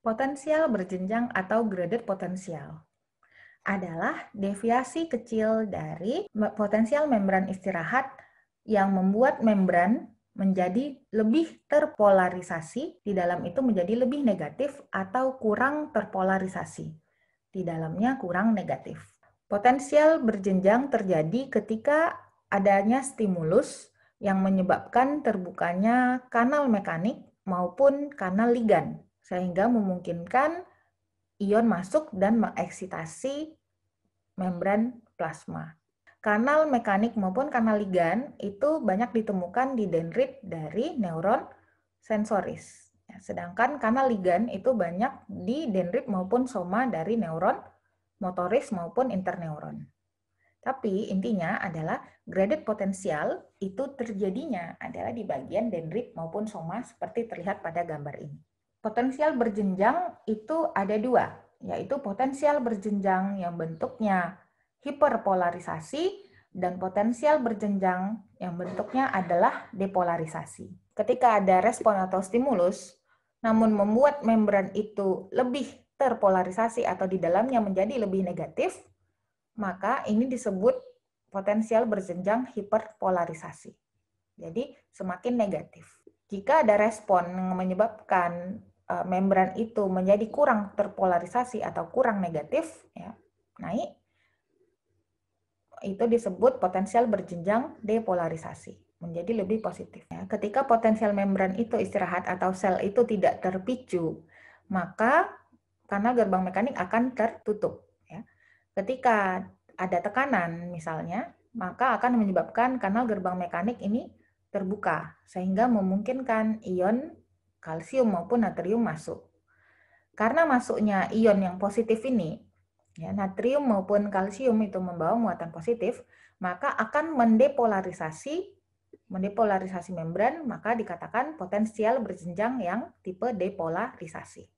Potensial berjenjang atau graded potensial adalah deviasi kecil dari potensial membran istirahat yang membuat membran menjadi lebih terpolarisasi, di dalam itu menjadi lebih negatif atau kurang terpolarisasi. Di dalamnya kurang negatif. Potensial berjenjang terjadi ketika adanya stimulus yang menyebabkan terbukanya kanal mekanik maupun kanal ligan, sehingga memungkinkan ion masuk dan mengeksitasi membran plasma. Kanal mekanik maupun kanal ligan itu banyak ditemukan di dendrit dari neuron sensoris. Sedangkan kanal ligan itu banyak di dendrit maupun soma dari neuron motoris maupun interneuron. Tapi intinya adalah graded potensial itu terjadinya adalah di bagian dendrit maupun soma seperti terlihat pada gambar ini. Potensial berjenjang itu ada dua, yaitu potensial berjenjang yang bentuknya hiperpolarisasi dan potensial berjenjang yang bentuknya adalah depolarisasi. Ketika ada respon atau stimulus, namun membuat membran itu lebih terpolarisasi atau di dalamnya menjadi lebih negatif, maka ini disebut potensial berjenjang hiperpolarisasi. Jadi semakin negatif. Jika ada respon yang menyebabkan membran itu menjadi kurang terpolarisasi atau kurang negatif, ya, naik, itu disebut potensial berjenjang depolarisasi, menjadi lebih positif. Ya, ketika potensial membran itu istirahat atau sel itu tidak terpicu, maka kanal gerbang mekanik akan tertutup. Ya. Ketika ada tekanan misalnya, maka akan menyebabkan kanal gerbang mekanik ini terbuka, sehingga memungkinkan ion kalsium maupun natrium masuk. Karena masuknya ion yang positif ini, ya, natrium maupun kalsium itu membawa muatan positif, maka akan mendepolarisasi membran, maka dikatakan potensial berjenjang yang tipe depolarisasi.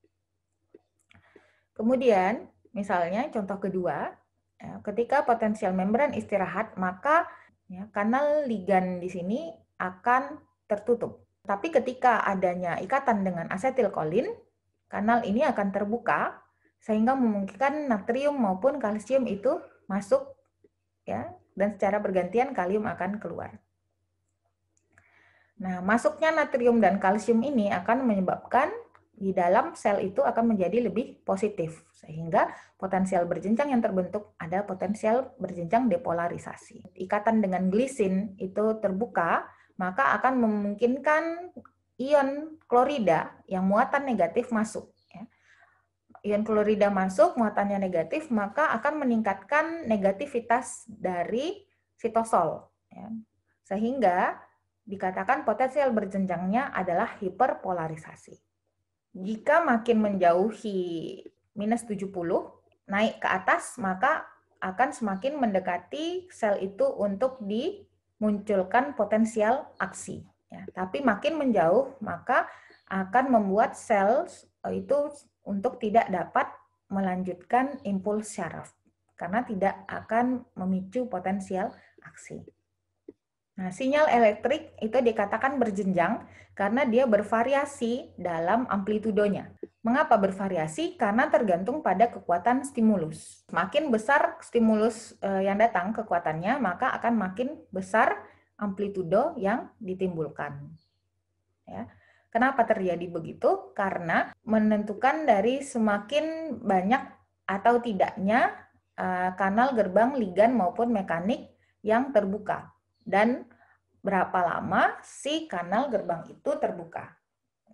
Kemudian, misalnya contoh kedua, ya, ketika potensial membran istirahat, maka ya, kanal ligan di sini akan tertutup. Tapi ketika adanya ikatan dengan asetilkolin, kanal ini akan terbuka sehingga memungkinkan natrium maupun kalsium itu masuk, ya, dan secara bergantian kalium akan keluar. Nah, masuknya natrium dan kalsium ini akan menyebabkan di dalam sel itu akan menjadi lebih positif, sehingga potensial berjenjang yang terbentuk ada potensial berjenjang depolarisasi. Ikatan dengan glisin itu terbuka, maka akan memungkinkan ion klorida yang muatan negatif masuk. Ion klorida masuk, muatannya negatif, maka akan meningkatkan negativitas dari sitosol. Ya. Sehingga dikatakan potensial berjenjangnya adalah hiperpolarisasi. Jika makin menjauhi minus 70, naik ke atas, maka akan semakin mendekati sel itu untuk dimunculkan potensial aksi. Ya. Tapi makin menjauh, maka akan membuat sel itu untuk tidak dapat melanjutkan impuls syaraf karena tidak akan memicu potensial aksi. Nah, sinyal elektrik itu dikatakan berjenjang karena dia bervariasi dalam amplitudonya. Mengapa bervariasi? Karena tergantung pada kekuatan stimulus. Makin besar stimulus yang datang kekuatannya, maka akan makin besar amplitudo yang ditimbulkan. Ya. Kenapa terjadi begitu? Karena menentukan dari semakin banyak atau tidaknya kanal gerbang ligan maupun mekanik yang terbuka dan berapa lama si kanal gerbang itu terbuka.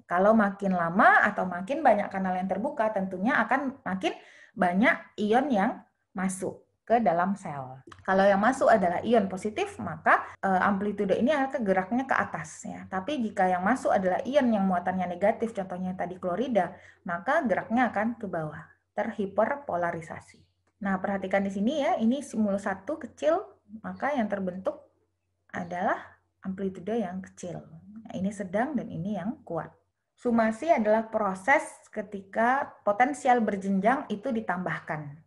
Kalau makin lama atau makin banyak kanal yang terbuka, tentunya akan makin banyak ion yang masuk ke dalam sel. Kalau yang masuk adalah ion positif, maka amplitudo ini akan geraknya ke atas. Ya. Tapi jika yang masuk adalah ion yang muatannya negatif, contohnya tadi klorida, maka geraknya akan ke bawah, terhiperpolarisasi. Nah, perhatikan di sini ya, ini stimulus 1 kecil, maka yang terbentuk adalah amplitudo yang kecil. Nah, ini sedang dan ini yang kuat. Sumasi adalah proses ketika potensial berjenjang itu ditambahkan.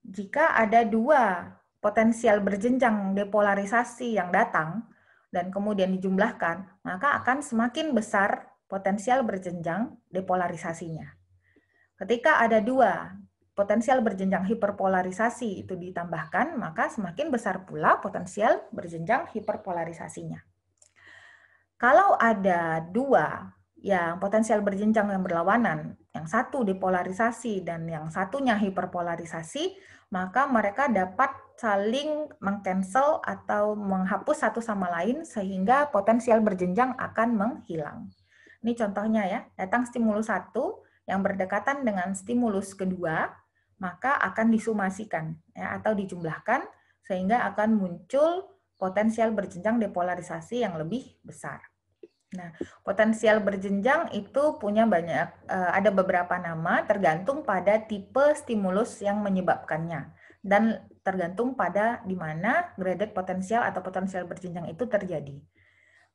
Jika ada dua potensial berjenjang depolarisasi yang datang dan kemudian dijumlahkan, maka akan semakin besar potensial berjenjang depolarisasinya. Ketika ada dua potensial berjenjang hiperpolarisasi itu ditambahkan, maka semakin besar pula potensial berjenjang hiperpolarisasinya. Kalau ada dua yang potensial berjenjang yang berlawanan, yang satu dipolarisasi dan yang satunya hiperpolarisasi, maka mereka dapat saling mengcancel atau menghapus satu sama lain sehingga potensial berjenjang akan menghilang. Ini contohnya ya, datang stimulus satu yang berdekatan dengan stimulus kedua, maka akan disumasikan ya, atau dijumlahkan sehingga akan muncul potensial berjenjang depolarisasi yang lebih besar. Nah, potensial berjenjang itu punya ada beberapa nama tergantung pada tipe stimulus yang menyebabkannya dan tergantung pada di mana graded potensial atau potensial berjenjang itu terjadi.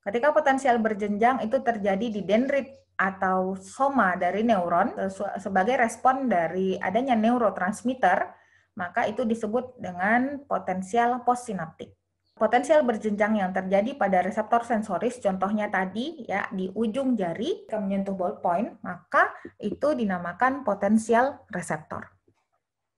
Ketika potensial berjenjang itu terjadi di dendrit atau soma dari neuron sebagai respon dari adanya neurotransmitter, maka itu disebut dengan potensial postsinaptik. Potensial berjenjang yang terjadi pada reseptor sensoris, contohnya tadi ya di ujung jari menyentuh ballpoint, maka itu dinamakan potensial reseptor.